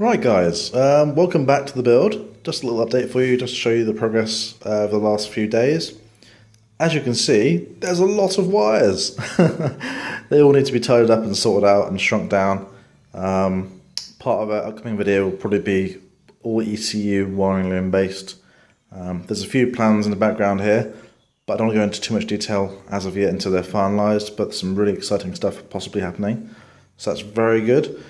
Right guys, welcome back to the build. Just a little update for you, just to show you the progress of the last few days. As you can see, there's a lot of wires. They all need to be tidied up and sorted out and shrunk down. Part of an upcoming video will probably be all ECU wiring loom based. There's a few plans in the background here, but I don't want to go into too much detail as of yet until they're finalised, but some really exciting stuff possibly happening. So that's very good.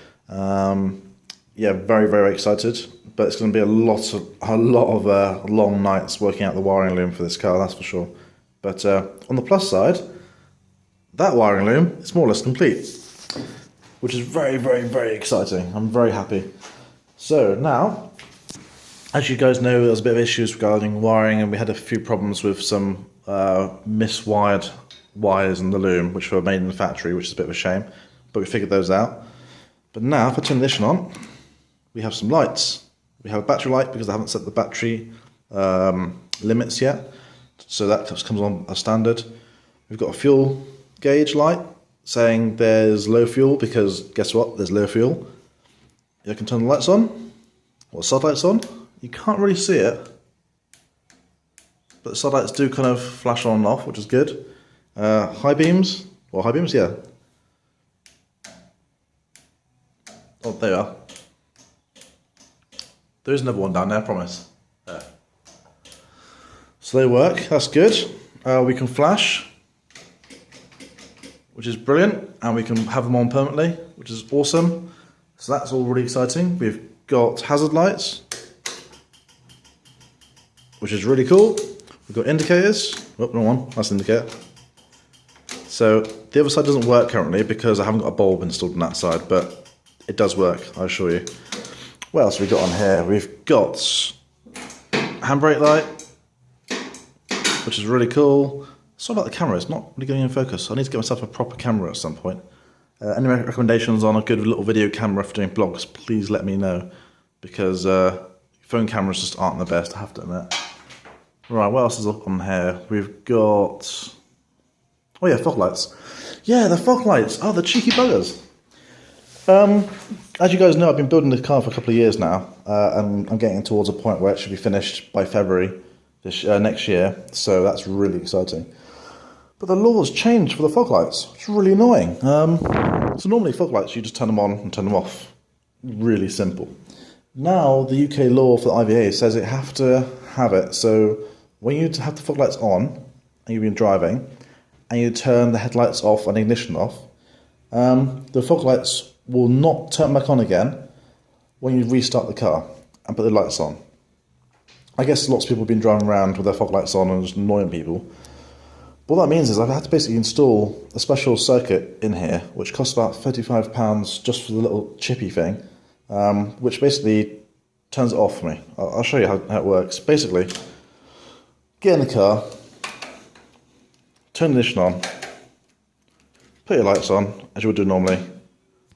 Yeah, very, very excited, but it's going to be a lot of long nights working out the wiring loom for this car, that's for sure. But on the plus side, that wiring loom is more or less complete, which is very, very, very exciting. I'm very happy. So now, as you guys know, there was a bit of issues regarding wiring, and we had a few problems with some miswired wires in the loom, which were made in the factory, which is a bit of a shame, but we figured those out. But now, if I turn this on, we have some lights. We have a battery light because I haven't set the battery limits yet, so that comes on as standard. We've got a fuel gauge light saying there's low fuel because guess what? There's low fuel. I can turn the lights on, or side lights on. You can't really see it, but the side lights do kind of flash on and off, which is good. High beams, yeah. Oh, there you are. There is another one down there, I promise. There. So they work, that's good. We can flash, which is brilliant, and we can have them on permanently, which is awesome. So that's all really exciting. We've got hazard lights, which is really cool. We've got indicators. Oh, wrong one, that's the indicator. So the other side doesn't work currently because I haven't got a bulb installed on that side, but it does work, I'll show you. What else have we got on here? We've got handbrake light, which is really cool. Sorry about the camera, it's not really going in focus. I need to get myself a proper camera at some point. Any recommendations on a good little video camera for doing blogs, please let me know. Because phone cameras just aren't the best, I have to admit. Right, what else is up on here? We've got... oh yeah, fog lights. Yeah, the fog lights. Oh, the cheeky buggers. As you guys know, I've been building this car for a couple of years now, and I'm getting towards a point where it should be finished by February next year, so that's really exciting. But the laws changed for the fog lights. It's really annoying. So normally fog lights, you just turn them on and turn them off. Really simple. Now the UK law for the IVA says it have to have it, so when you have the fog lights on, and you've been driving, and you turn the headlights off and ignition off, the fog lights will not turn back on again when you restart the car and put the lights on. I guess lots of people have been driving around with their fog lights on and just annoying people. What that means is I've had to basically install a special circuit in here, which costs about £35 just for the little chippy thing, which basically turns it off for me. I'll show you how it works. Basically, get in the car, turn the ignition on, put your lights on, as you would do normally.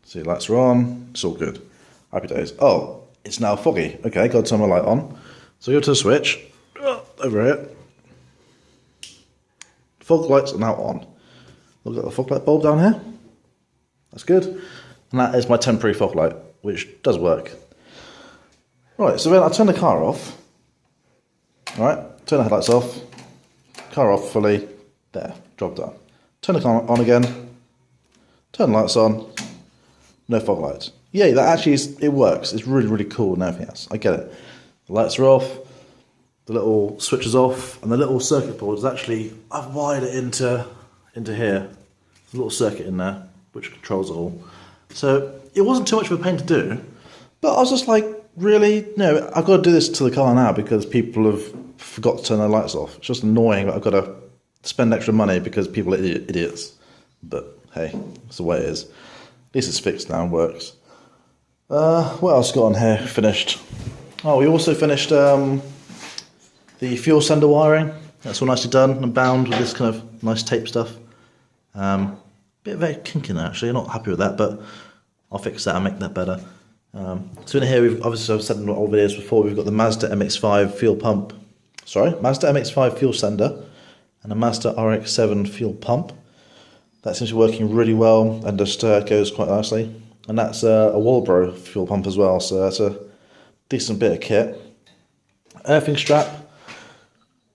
So your lights are on, it's all good. Happy days. Oh, it's now foggy. Okay, got to turn my light on. So go to the switch, over here. Fog lights are now on. Look at the fog light bulb down here. That's good. And that is my temporary fog light, which does work. Right, so then I turn the car off. Right, turn the headlights off. Car off fully. There, job done. Turn the car on again. Turn the lights on. No fog lights. Yeah, that actually it works. It's really, really cool and everything else. I get it. The lights are off, the little switch is off, and the little circuit board is actually, I've wired it into here. There's a little circuit in there, which controls it all. So it wasn't too much of a pain to do, but I was just like, really? No, I've got to do this to the car now because people have forgot to turn their lights off. It's just annoying that I've got to spend extra money because people are idiots. But hey, that's the way it is. At least it's fixed now and works. What else got on here? Finished. Oh, we also finished the fuel sender wiring. That's all nicely done and bound with this kind of nice tape stuff. Bit very kinky there actually, I'm not happy with that, but I'll fix that and make that better. So in here, we've obviously, I've said in all videos before, we've got the Mazda MX-5 Mazda MX-5 fuel sender and a Mazda RX-7 fuel pump. That seems to be working really well and just goes quite nicely. and that's a Walbro fuel pump as well, so that's a decent bit of kit. Earthing strap.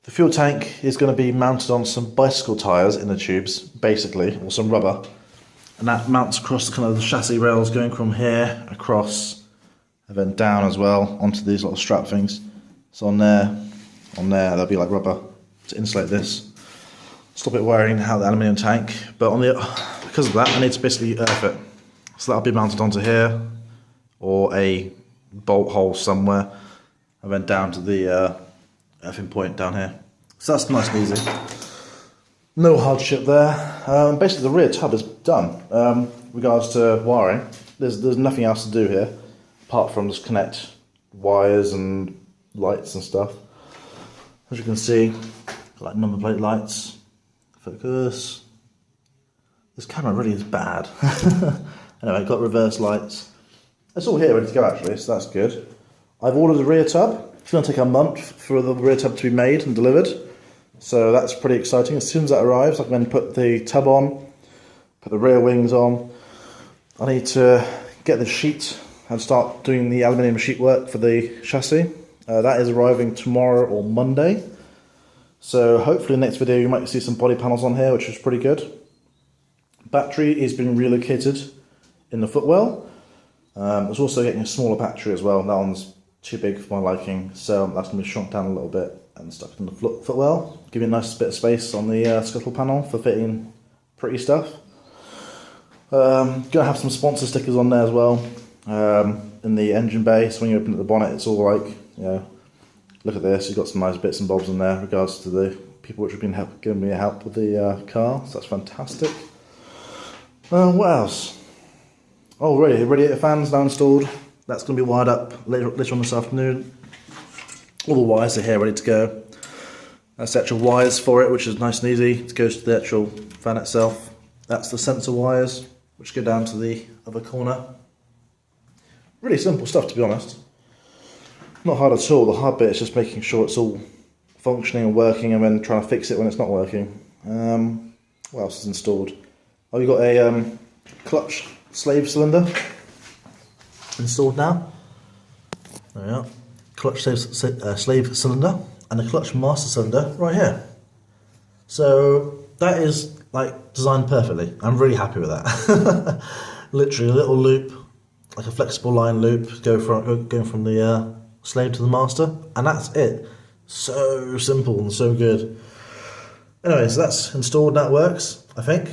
The fuel tank is going to be mounted on some bicycle tyres in the tubes, basically, or some rubber, and that mounts across kind of the chassis rails going from here across and then down as well onto these little strap things. So on there, there'll be like rubber to insulate this, stop it wearing out the aluminium tank. But because of that, I need to basically earth it. So that'll be mounted onto here, or a bolt hole somewhere, and then down to the earthing point down here. So that's nice and easy. No hardship there. Basically the rear tub is done. Regards to wiring, there's nothing else to do here, apart from just connect wires and lights and stuff. As you can see, like number plate lights, focus. This camera really is bad. Anyway, got reverse lights. It's all here ready to go actually, so that's good. I've ordered a rear tub. It's going to take a month for the rear tub to be made and delivered. So that's pretty exciting. As soon as that arrives, I can then put the tub on, put the rear wings on. I need to get the sheet and start doing the aluminium sheet work for the chassis. That is arriving tomorrow or Monday. So hopefully in the next video you might see some body panels on here, which is pretty good. Battery is being relocated in the footwell. There's also getting a smaller battery as well. That one's too big for my liking, so that's going to be shrunk down a little bit and stuck in the footwell. Give you a nice bit of space on the scuttle panel for fitting pretty stuff. Gonna have some sponsor stickers on there as well, in the engine bay, so when you open up the bonnet it's all like, you know, look at this, you've got some nice bits and bobs in there in regards to the people which have been giving me help with the car, so that's fantastic. What else? Oh, radiator fans now installed. That's going to be wired up later on this afternoon. All the wires are here ready to go. That's the actual wires for it, which is nice and easy. It goes to the actual fan itself. That's the sensor wires, which go down to the other corner. Really simple stuff, to be honest. Not hard at all. The hard bit is just making sure it's all functioning and working, and then trying to fix it when it's not working. What else is installed? Oh, you've got a clutch slave cylinder installed now. There we are. Clutch slave cylinder and a clutch master cylinder right here. So that is like designed perfectly. I'm really happy with that. Literally a little loop, like a flexible line loop, going from the slave to the master, and that's it. So simple and so good. Anyway, so that's installed. That works, I think.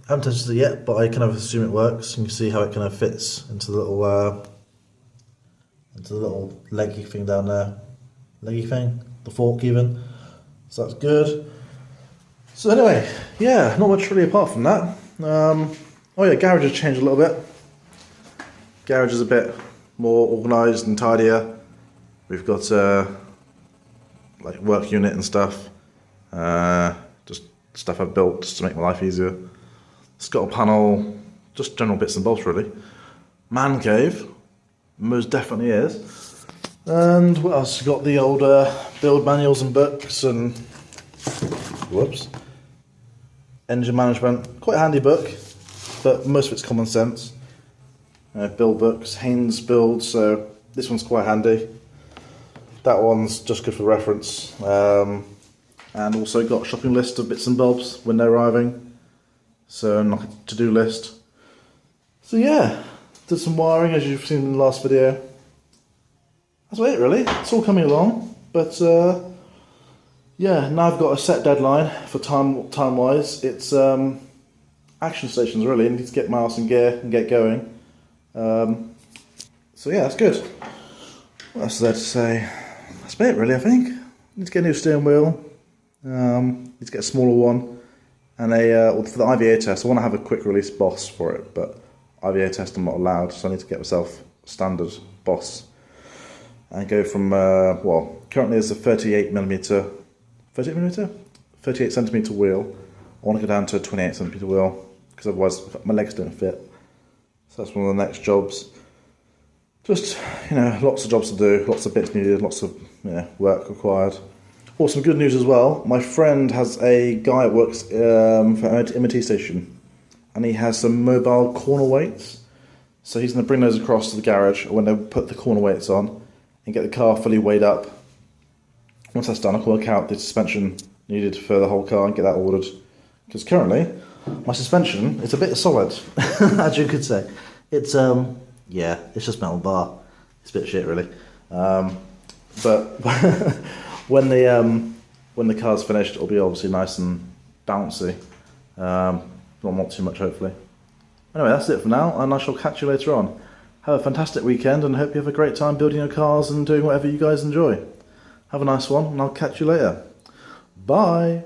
I haven't tested it yet, but I kind of assume it works. You can see how it kind of fits into the little leggy thing down there. Leggy thing, the fork even. So that's good. So anyway, yeah, not much really apart from that. Oh yeah, garage has changed a little bit. Garage is a bit more organised and tidier. We've got like work unit and stuff. Just stuff I've built just to make my life easier. It's got a panel, just general bits and bobs really. Man cave, most definitely is. And what else? Got the old build manuals and books and whoops. Engine management, quite a handy book, but most of it's common sense. Build books, Haynes build, so this one's quite handy. That one's just good for reference. And also got a shopping list of bits and bobs when they're arriving. So like a to-do list. So yeah, did some wiring as you've seen in the last video. That's about it really, it's all coming along. But yeah, now I've got a set deadline for time-wise. It's action stations really, I need to get my ass in gear and get going. So yeah, that's good. What else is there to say? That's about it really, I think. Need to get a new steering wheel. Need to get a smaller one. And for the IVA test, I want to have a quick release Boss for it, but IVA test I'm not allowed, so I need to get myself a standard Boss. And go from, well, currently it's a 38 centimetre wheel. I want to go down to a 28 centimetre wheel, because otherwise my legs don't fit. So that's one of the next jobs. Just, you know, lots of jobs to do, lots of bits needed, lots of work required. Some good news as well. My friend has a guy that works for an MOT station, and he has some mobile corner weights. So he's going to bring those across to the garage when they put the corner weights on and get the car fully weighed up. Once that's done, I'll work out the suspension needed for the whole car and get that ordered. Because currently, my suspension is a bit solid, as you could say. It's, yeah, it's just metal bar. It's a bit shit, really. But when the car's finished, it'll be obviously nice and bouncy. Not too much, hopefully. Anyway, that's it for now, and I shall catch you later on. Have a fantastic weekend, and hope you have a great time building your cars and doing whatever you guys enjoy. Have a nice one, and I'll catch you later. Bye!